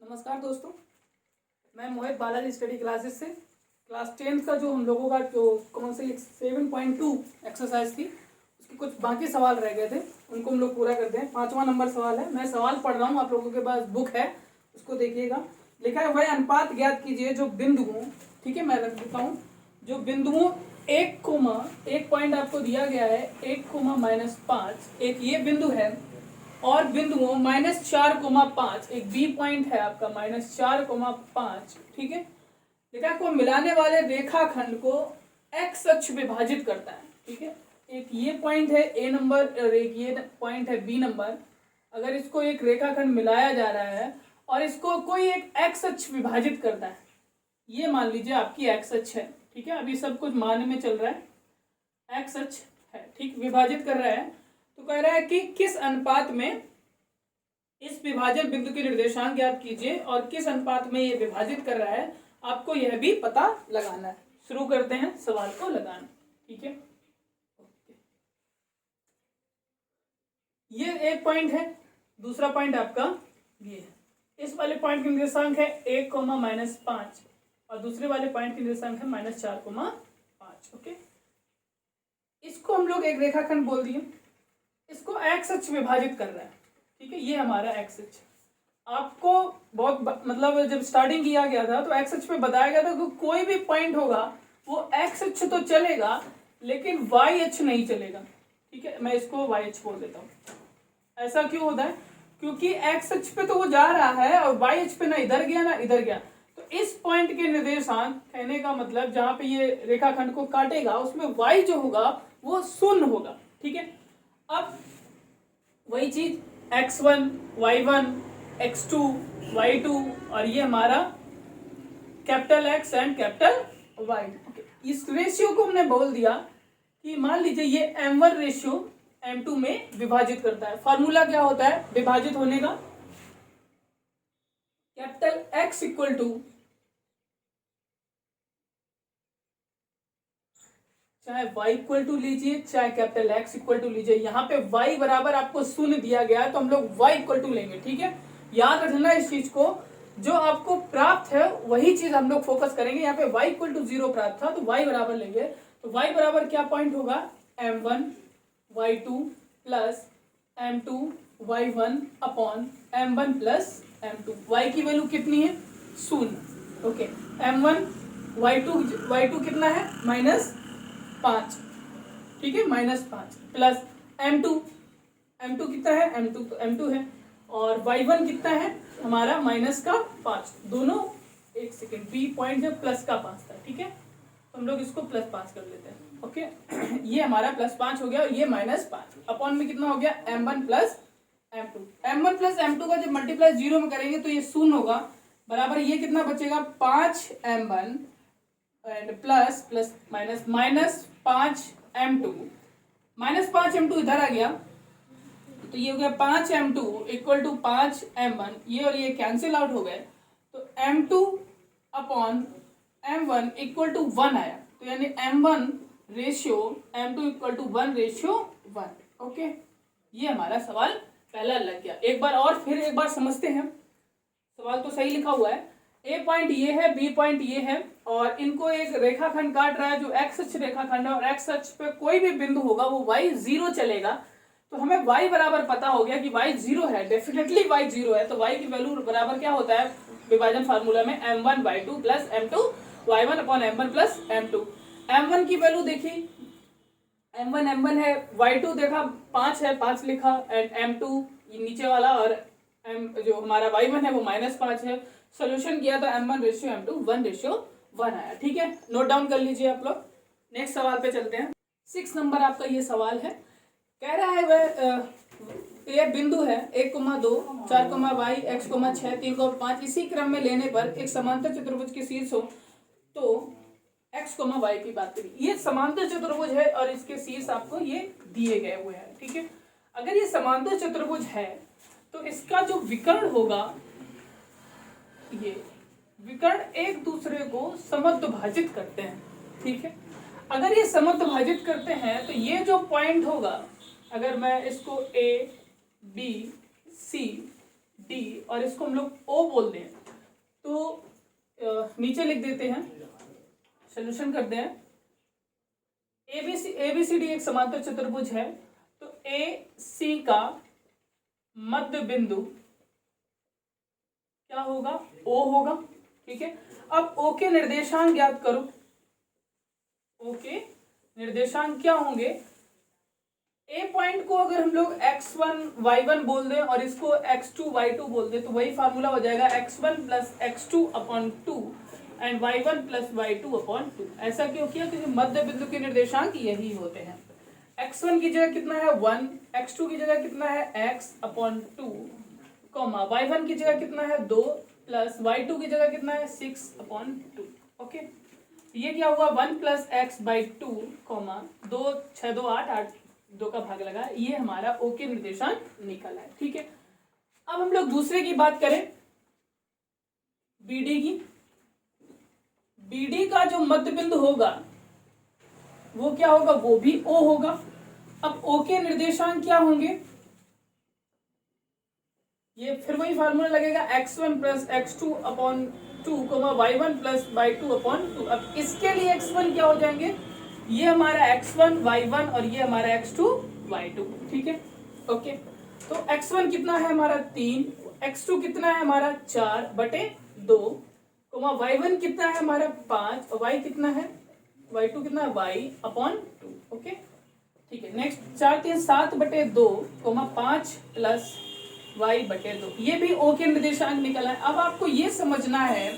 नमस्कार दोस्तों, मैं मोहित बालाजी स्टडी क्लासेस से क्लास 10th का जो हम लोगों का जो कौन से 7.2 एक्सरसाइज थी उसके कुछ बाकी सवाल रह गए थे, उनको हम लोग पूरा करते हैं। 5वां नंबर सवाल है। मैं सवाल पढ़ रहा हूँ, आप लोगों के पास बुक है, उसको देखिएगा। लिखा है वह अनुपात ज्ञात कीजिए जो बिंदुओं, ठीक है मैं रख देता हूँ, जो बिंदुओं 1 पॉइंट आपको दिया गया है 1, एक ये बिंदु है और बिंदुओं -4, एक बी पॉइंट है आपका -4, ठीक है। लिखा को मिलाने वाले रेखाखंड को एक्स अक्ष विभाजित करता है, ठीक है। एक ये पॉइंट है ए नंबर और एक ये पॉइंट है बी नंबर। अगर इसको एक रेखाखंड मिलाया जा रहा है और इसको कोई एक एक्स अक्ष विभाजित करता है, ये मान लीजिए आपकी एक्स अक्ष है, ठीक है। अभी सब कुछ मान में चल रहा है, एक्स अक्ष है, ठीक, विभाजित कर रहा है। तो कह रहा है कि किस अनुपात में इस विभाजन बिंदु के निर्देशांक ज्ञात कीजिए और किस अनुपात में ये विभाजित कर रहा है, आपको यह भी पता लगाना है। शुरू करते हैं सवाल को लगाना, ठीक है। ये एक पॉइंट है, दूसरा पॉइंट आपका ये है। इस वाले पॉइंट के निर्देशांक है 1, और दूसरे वाले पॉइंट के निर्देशांक है -4, ओके। इसको हम लोग एक रेखाखंड बोल दिए, इसको एक्स अक्ष विभाजित कर रहा है, ठीक है। ये हमारा एक्स अक्ष। आपको बहुत मतलब जब स्टार्टिंग किया गया था तो एक्स अक्ष पे बताया गया था कि कोई भी पॉइंट होगा वो एक्स अक्ष तो चलेगा लेकिन वाई अक्ष नहीं चलेगा, ठीक है। मैं इसको वाई अक्ष बोल देता हूँ। ऐसा क्यों होता है? क्योंकि एक्स अक्ष पे तो वो जा रहा है और वाई अक्ष पे ना इधर गया ना इधर गया। तो इस पॉइंट के निर्देशांक, कहने का मतलब जहां पे ये रेखाखंड को काटेगा उसमें वाई जो होगा वो शून्य होगा, ठीक है। अब वही चीज x1, y1, x2, y2 और ये हमारा capital X and capital Y, okay. इस रेशियो को हमने बोल दिया कि मान लीजिए ये m1 रेशियो m2 में विभाजित करता है। फॉर्मूला क्या होता है विभाजित होने का? कैपिटल X इक्वल टू, चाहे y इक्वल टू लीजिए चाहे कैपिटल X इक्वल टू लीजिए, यहाँ पे y बराबर आपको शून्य दिया गया है तो हम लोग y इक्वल टू लेंगे, ठीक है। याद रखना इस चीज को, जो आपको प्राप्त है वही चीज हम लोग फोकस करेंगे। यहाँ पे y इक्वल टू 0 प्राप्त था तो y बराबर लेंगे। तो y बराबर क्या पॉइंट होगा? m1 y2 plus m2 y1 upon m1 plus m2। y की वैल्यू कितनी है? शून्य, ओके। m1 y2 कितना है? -5, ठीक है, -5 प्लस m2 कितना है? m2 है और y1 कितना है हमारा? -5। दोनों एक सेकेंड, बी पॉइंट जब +5 था, ठीक है, तो हम लोग इसको +5 कर लेते हैं, ओके। ये हमारा +5 हो गया और ये -5 अपॉन में कितना हो गया? m1 प्लस m2 का जब मल्टीप्लाई 0 में करेंगे तो ये शून्य होगा, बराबर ये कितना बचेगा? 5m1 and plus -5m2, -5m2 इधर आ गया तो ये हो गया 5m2 इक्वल टू 5m1, ये और ये कैंसिल आउट हो गए तो m2 upon m1 equal to 1 आया। तो यानी m1 ratio m2 equal to 1 ratio 1, okay. ये हमारा सवाल पहला लग गया। एक बार और फिर एक बार समझते हैं, सवाल तो सही लिखा हुआ है। ए पॉइंट ये है, बी पॉइंट ये है और इनको एक रेखाखंड काट रहा है जो एक्स अक्ष रेखाखंड है और एक्स अक्ष पे कोई भी बिंदु होगा वो y 0 चलेगा। तो हमें y बराबर पता हो गया कि y 0 है, डेफिनेटली y 0 है। तो y की वैल्यू बराबर क्या होता है विभाजन फार्मूला में? m1 y2 plus m2 y1 upon m1 plus m2। m1 की वैल्यू देखी, m1 है, y2 देखा 5 है, 5 लिखा, एंड m2 नीचे वाला और जो हमारा y1 है वो -5 है। सोल्यूशन किया तो m1 रेशियो m2 1 रेशियो 1 आया, ठीक है। नोट डाउन कर लीजिए आप लोग। नेक्स्ट सवाल पे चलते हैं। 6 नंबर आपका ये सवाल है। कह रहा है वह ये बिंदु है 1, 2, 4, y, x, 6, 3, 5 इसी क्रम में लेने पर एक समांतर चतुर्भुज के शीर्ष हो तो x, y की बात करी। ये समांतर चतुर्भुज है और इसके शीर्ष आपको ये दिए गए हुए हैं, ठीक है। अगर ये समांतर चतुर्भुज है तो इसका जो विकर्ण होगा, ये विकर्ण एक दूसरे को समद्विभाजित करते हैं, ठीक है। अगर ये समद्विभाजित करते हैं तो ये जो पॉइंट होगा, अगर मैं इसको A, B, C डी और इसको हम लोग ओ बोल दें तो नीचे लिख देते हैं, सोल्यूशन करते हैं। एबीसीडी एक समांतर चतुर्भुज है, तो ए सी का मध्य बिंदु क्या होगा, ओ होगा। ठीक है, अब ओ के निर्देशांक ज्ञात करो। ओ के निर्देशांक क्या होंगे, ए पॉइंट को अगर हम लोग x1 y1 बोल दें और इसको x2 y2 बोल दें तो वही फार्मूला हो जाएगा x1 plus x2 upon 2 and y1 plus y2 upon 2। ऐसा क्यों किया, क्योंकि मध्य बिंदु के निर्देशांक यही होते हैं। x1 की जगह कितना है 1, x2 की जगह कितना है x अपॉन 2, कॉमा y1 की जगह कितना है 2 प्लस y2 की जगह कितना है 6 अपॉन 2। ओके, ये क्या हुआ 1 प्लस एक्स बाई 2, कॉमा 2 6 2 8 8 2 का भाग लगा, ये हमारा ओ के निर्देशांक निकल आए। ठीक है, अब हम लोग दूसरे की बात करें, बीडी की। बीडी का जो मध्य बिंदु होगा वो क्या होगा, वो भी ओ होगा। अब ओ के निर्देशांक क्या होंगे, ये फिर वही फार्मूला लगेगा x1 plus x2 upon 2 comma y1 plus y2 upon 2। अब इसके लिए x1 क्या हो जाएंगे, ये हमारा x1 y1 और ये हमारा x2 y2। ठीक है, ओके, तो x1 कितना है हमारा 3, x2 कितना है हमारा 4/2 कोमा y1 कितना है हमारा 5 और y कितना है y2 कितना है y अपॉन 2। ओके, ठीक है, नेक्स्ट 4 3 7/2 कोमा 5 प्लस y/2, ये भी ओ के निर्देशांक निकला है। अब आपको ये समझना है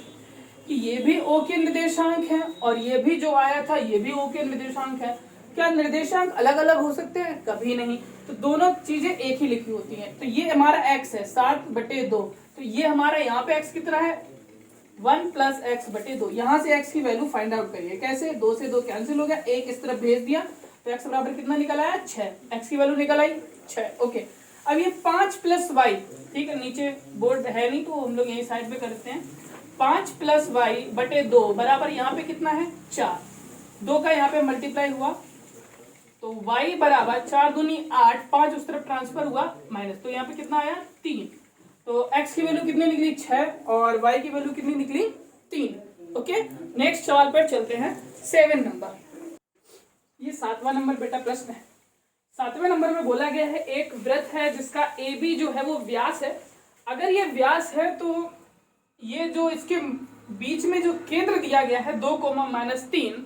कि ये भी ओ के निर्देशांक है और ये भी जो आया था ये भी ओ के निर्देशांक है। क्या निर्देशांक अलग अलग हो सकते हैं, कभी नहीं, तो दोनों चीजें एक ही लिखी होती हैं। तो ये हमारा x है 7/2, तो ये हमारा यहाँ पे x कितना है 1 प्लस x/2। यहाँ से x की वैल्यू फाइंड आउट करिए, कैसे, 2 से 2 कैंसिल हो गया, एक इस तरफ भेज दिया तो x बराबर कितना निकल आया 6, x की वैल्यू निकल आई 6। ओके, अब ये 5 प्लस वाई, ठीक है, नीचे बोर्ड है नहीं तो हम लोग यही साइड पे करते हैं, 5 प्लस y/2 बराबर यहाँ पे कितना है 4, 2 का यहाँ पे मल्टीप्लाई हुआ तो y बराबर 4 दूनी 8, 5 उस तरफ ट्रांसफर हुआ माइनस, तो यहाँ पे कितना आया 3। तो x की वैल्यू कितनी निकली 6 और y की वैल्यू कितनी निकली 3। ओके, नेक्स्ट सवाल पर चलते हैं 7 नंबर। ये 7वां नंबर बेटा प्रश्न है। 7वें नंबर में बोला गया है एक वृत्त है जिसका ए बी जो है वो व्यास है। अगर ये व्यास है तो ये जो इसके बीच में जो केंद्र दिया गया है 2, -3,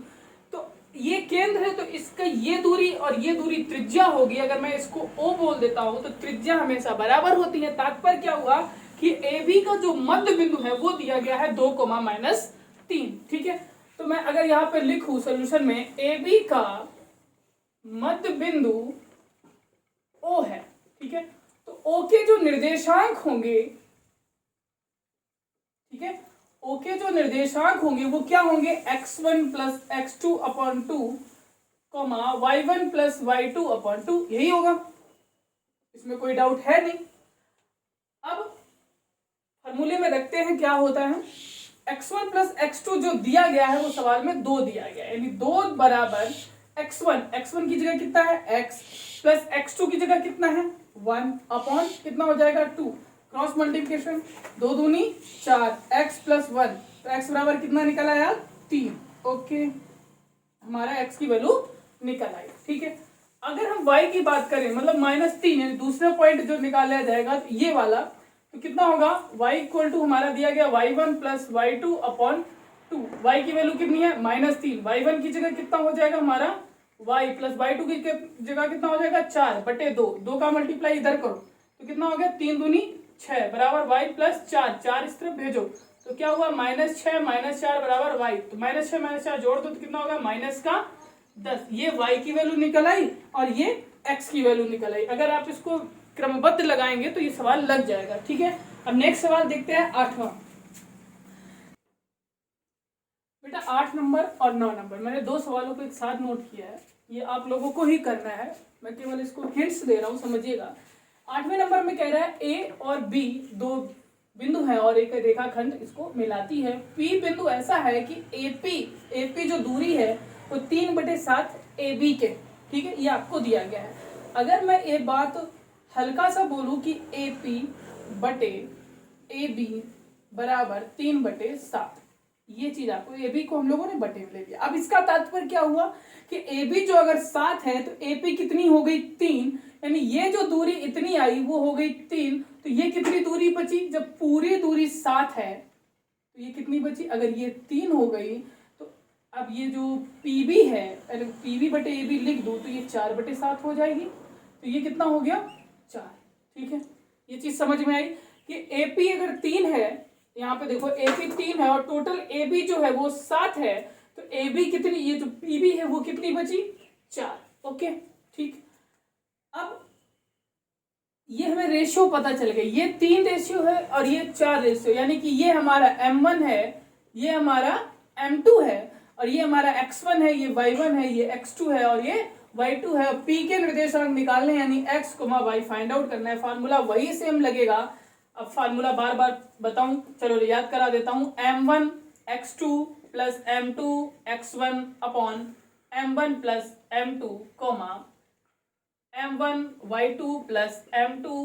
तो ये केंद्र है, तो इसका ये दूरी और ये दूरी त्रिज्या होगी। अगर मैं इसको ओ बोल देता हूं तो त्रिज्या हमेशा बराबर होती है। तात्पर्य क्या हुआ कि ए बी का जो मध्य बिंदु है वो दिया गया है 2, -3। ठीक है, तो मैं अगर यहाँ पे लिखूं सोल्यूशन में ए बी का मध्य बिंदु ओ है, ठीक है, तो ओ के जो निर्देशांक होंगे, ठीक है, ओ के जो निर्देशांक होंगे वो क्या होंगे x1 plus x2 upon 2 comma y1 plus y2 upon 2, यही होगा, इसमें कोई डाउट है नहीं। अब फॉर्मूले में रखते हैं क्या होता है, x1 प्लस x2 जो दिया गया है वो सवाल में 2 दिया गया है, यानी 2 बराबर x1 की जगह कितना है x प्लस x2 की जगह कितना है 1 अपॉन कितना हो जाएगा 2, क्रॉस मल्टीप्लिकेशन 2 दूनी 4, x प्लस 1, तो x बराबर कितना निकल आया 3। ओके, हमारा x की वैल्यू निकल आई। ठीक है, अगर हम y की बात करें मतलब -3 यानी दूसरा पॉइंट जो निकाला जाएगा तो ये वाला, तो कितना होगा y इक्वल टू हमारा दिया गया y1 plus y2 upon 2, y की वैल्यू कितनी है -3, y1 की जगह कितना हो जाएगा हमारा y प्लस y2 की जगह कितना हो जाएगा 4/2, 2 का मल्टीप्लाई इधर करो तो कितना हो गया 3 दूनी 6 बराबर y प्लस 4, 4 इस तरफ भेजो तो क्या हुआ -6 -4 बराबर y, तो -6 -4 जोड़ दो तो कितना होगा -10। ये y की वैल्यू निकल आई और ये x की वैल्यू निकल आई। अगर आप इसको क्रमबद्ध लगाएंगे तो ये सवाल लग जाएगा। ठीक है, अब नेक्स्ट सवाल देखते हैं 8वां। बेटा 8 नंबर और 9 नंबर मैंने 2 सवालों को एक साथ नोट किया है, ये आप लोगों को ही करना है, मैं केवल इसको हिंट्स दे रहा हूँ, समझिएगा। 8वें नंबर में कह रहा है ए और बी 2 बिंदु है और एक रेखाखंड इसको मिलाती है। पी बिंदु ऐसा है कि एपी जो दूरी है वो 3/7 AB के, ठीक है, ये आपको दिया गया है। अगर मैं ये बात हल्का सा बोलूँ कि एपी बटे ए बी बराबर 3/7। ये चीज आपको, ए बी को हम लोगों ने बटे में ले लिया। अब इसका तात्पर्य क्या हुआ कि ए बी जो अगर 7 है तो ए पी कितनी हो गई 3, यानी ये जो दूरी इतनी आई वो हो गई 3। तो ये कितनी दूरी बची, जब पूरी दूरी 7 है तो ये कितनी बची, अगर ये 3 हो गई तो अब ये जो पी बी है, अगर पी बी बटे ए बी लिख दूं तो ये 4/7 हो जाएगी। तो ये कितना हो गया 4। ठीक है, ये चीज समझ में आई कि ए पी अगर 3 है, यहाँ पे देखो ए बी 3 है और टोटल ए बी जो है वो 7 है, तो ए बी कितनी, ये जो पी बी है वो कितनी बची 4। ओके ठीक, अब ये हमें रेशियो पता चल गया, ये 3 रेशियो है और ये 4 रेशियो, यानी कि ये हमारा m1 है, ये हमारा m2 है और ये हमारा x1 है, ये y1 है, ये x2 है और ये y2 है। p के निर्देशांक निकालने यानी x, y फाइंड आउट करना है। फार्मूला वही सेम लगेगा। अब फार्मूला बार बार बताऊं, चलो याद करा देता हूं। m1 x2 plus m2 x1 upon m1 plus m2 m1 y2 plus m2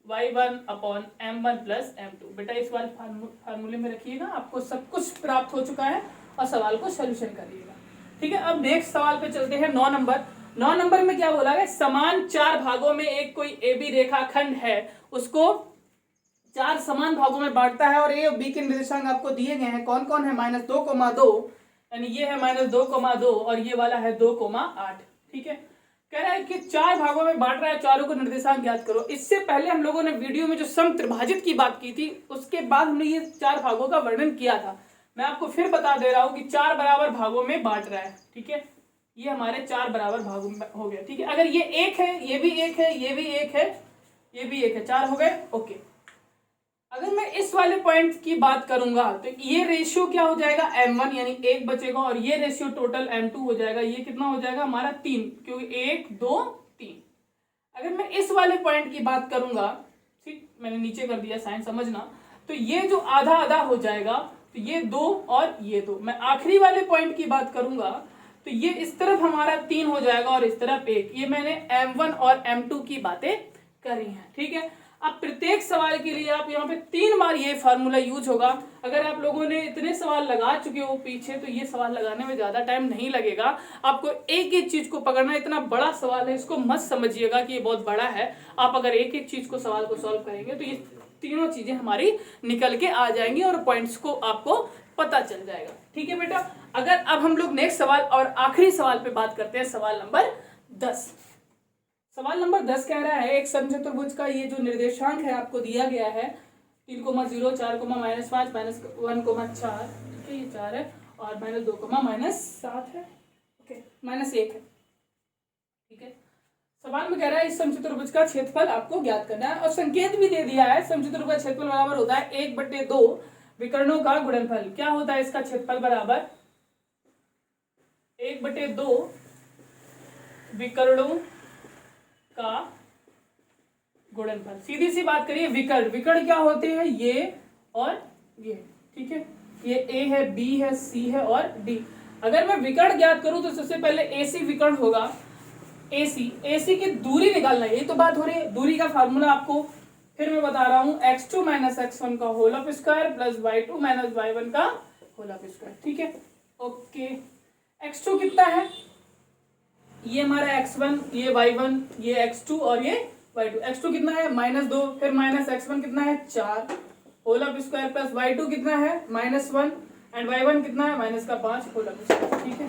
y1 upon m1 plus m2। बेटा इस वाले फार्मूले में रखिएगा, आपको सब कुछ प्राप्त हो चुका है और सवाल को सोल्यूशन करिएगा। ठीक है, अब नेक्स्ट सवाल पे चलते हैं। 9 नंबर। 9 नंबर में क्या बोला है, समान 4 भागों में एक कोई ए बी रेखाखंड है, उसको 4 समान भागों में बांटता है और ए और बी के निर्देशांक आपको दिए गए हैं। कौन कौन है, -2,2, यानी ये है -2,2 और ये वाला है 2,8। ठीक है, कह रहा है कि 4 भागों में बांट रहा है, चारों को निर्देशांक ज्ञात करो। इससे पहले हम लोगों ने वीडियो में जो सम त्रिभाजित की बात की थी, उसके बाद हमने ये 4 भागों का वर्णन किया था। मैं आपको फिर बता दे रहा हूं कि 4 बराबर भागों में बांट रहा है। ठीक है, ये हमारे 4 बराबर भागों में हो गया। ठीक है, अगर ये 1 है, ये भी 1 है, ये भी 1 है, ये भी 1 है, 4 हो गए। ओके, अगर मैं इस वाले पॉइंट की बात करूंगा तो ये रेशियो क्या हो जाएगा, m1 यानी 1 बचेगा और ये रेशियो टोटल m2 हो जाएगा। ये कितना हो जाएगा हमारा 3, क्योंकि 1 2 3। अगर मैं इस वाले पॉइंट की बात करूंगा, ठीक मैंने नीचे कर दिया साइन समझना, तो ये जो आधा आधा हो जाएगा, तो ये 2 और ये 2। मैं आखिरी वाले पॉइंट की बात करूंगा तो ये इस तरफ हमारा 3 हो जाएगा और इस तरफ 1। ये मैंने m1 और m2 की बातें करी हैं। ठीक है, अब प्रत्येक सवाल के लिए आप यहाँ पे 3 बार ये फार्मूला यूज होगा। अगर आप लोगों ने इतने सवाल लगा चुके हो पीछे, तो ये सवाल लगाने में ज्यादा टाइम नहीं लगेगा। आपको एक एक चीज को पकड़ना, इतना बड़ा सवाल है, इसको मत समझिएगा कि ये बहुत बड़ा है। आप अगर एक एक चीज को सवाल को सॉल्व करेंगे तो ये तीनों चीजें हमारी निकल के आ जाएंगी और पॉइंट्स को आपको पता चल जाएगा। ठीक है बेटा, अगर अब हम लोग नेक्स्ट सवाल और आखिरी सवाल पे बात करते हैं, सवाल नंबर 10। सवाल नंबर 10 कह रहा है, एक समचतुर्भुज का ये जो निर्देशांक है आपको दिया गया है 3,0, 4, -5, -1,4। ठीक है, ये 4 है और -2, -7 है। ओके, -1 है। ठीक है, सवाल में कह रहा है इस समचतुर्भुज का क्षेत्रफल आपको ज्ञात करना है और संकेत भी दे दिया है। समचतुर्भुज का क्षेत्रफल बराबर होता है 1/2 विकर्णों का गुणनफल। क्या होता है इसका क्षेत्रफल, बराबर 1/2 विकर्णों का गुणनफल। सीधी सी बात करिए, विकर्ण, विकर्ण क्या होते हैं, ये और ये। ठीक है, ये ए है, बी है, सी है और डी। अगर मैं विकर्ण ज्ञात करूं तो सबसे पहले एसी विकर्ण होगा। एसी की दूरी निकालना, यही तो बात हो रही है। दूरी का फार्मूला आपको फिर मैं बता रहा हूं, x2 - x1 का whole of square plus y2 - y1 का होल ऑफ स्क्वायर। ठीक है, ओके, x2 कितना है, ये हमारा x1, ये y1, ये x2 और ये y2। x2 कितना है -2, फिर -x1 कितना है 4 whole of square plus y2 कितना है -1 एंड y1 कितना है -5 होल ऑफ स्क्वायर। ठीक है,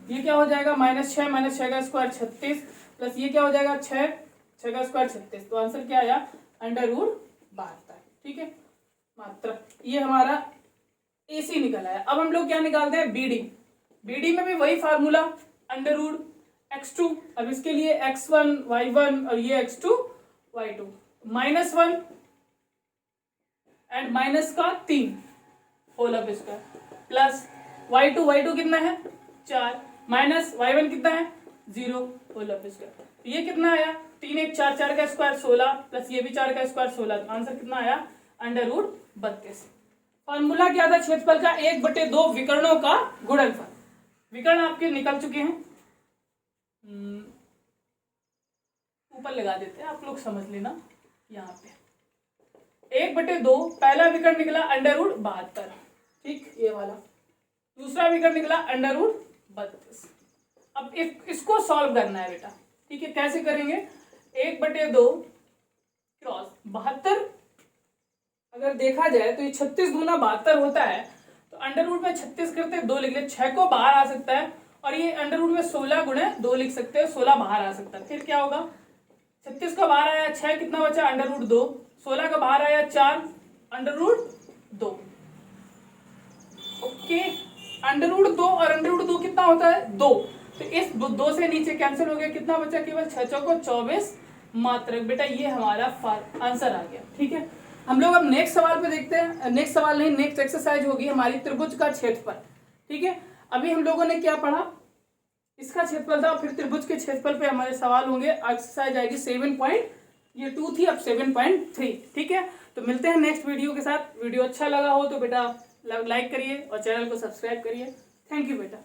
ये क्या हो जाएगा -6 -6 का स्क्वायर 36 प्लस ये क्या हो जाएगा 6 का स्क्वायर 36। तो आंसर क्या आया, √72। ठीक है, मात्रा ये हमारा एसी निकल आया। अब हम लोग क्या निकालते हैं, बीडी में भी वही फार्मूला √x2। अब इसके लिए x1 y1 और ये x2 y2 -1 and -3 whole of square plus y2 कितना है 4 माइनस y1 कितना है 0 होल ऑफ स्क्वायर। ये कितना आया 3 1 4 4 का स्क्वायर 16 प्लस ये भी 4 का स्क्वायर 16। तो आंसर कितना आया √32। फॉर्मूला क्या था क्षेत्रफल का, 1/2 विकर्णों का गुणनफल। विकर्ण आपके निकल चुके हैं, ऊपर लगा देते हैं, आप लोग समझ लेना। यहाँ पे 1/2 पहला विकर्ण निकला √72, ठीक, ये वाला। दूसरा विकर्ण निकला √32। अब इसको सॉल्व करना है बेटा, ठीक है। कैसे करेंगे? 1/2 क्रॉस 72, अगर देखा जाए तो ये 36 दूना 72 होता है, तो अंडर रूट में 36 करते 2 लिख ले, 6 को बाहर आ सकता है, और ये अंडर रूट में 16 गुणे 2 लिख सकते हैं, 16 बाहर आ सकता है। फिर क्या होगा? 36 का बाहर आया 6, कितना बचा? Under root 2। 16 का बाहर आया 4, under root 2। Okay, under root 2 और अंडर रूट 2 कितना होता है? 2। तो इस 2 से नीचे कैंसिल हो गया, कितना बचा? केवल 6 चौको 24 मात्रक। बेटा ये हमारा आंसर आ गया, ठीक है। हम लोग अब नेक्स्ट सवाल पे देखते हैं। नेक्स्ट सवाल नहीं, नेक्स्ट एक्सरसाइज होगी हमारी त्रिभुज का क्षेत्रफल, ठीक है। अभी हम लोगों ने क्या पढ़ा? इसका क्षेत्रफल था, फिर त्रिभुज के क्षेत्रफल पे हमारे सवाल होंगे। एक्सरसाइज आएगी 7.2 थी, अब 7.3, ठीक है। तो मिलते हैं नेक्स्ट वीडियो के साथ। वीडियो अच्छा लगा हो तो बेटा लाइक करिए और चैनल को सब्सक्राइब करिए। थैंक यू बेटा।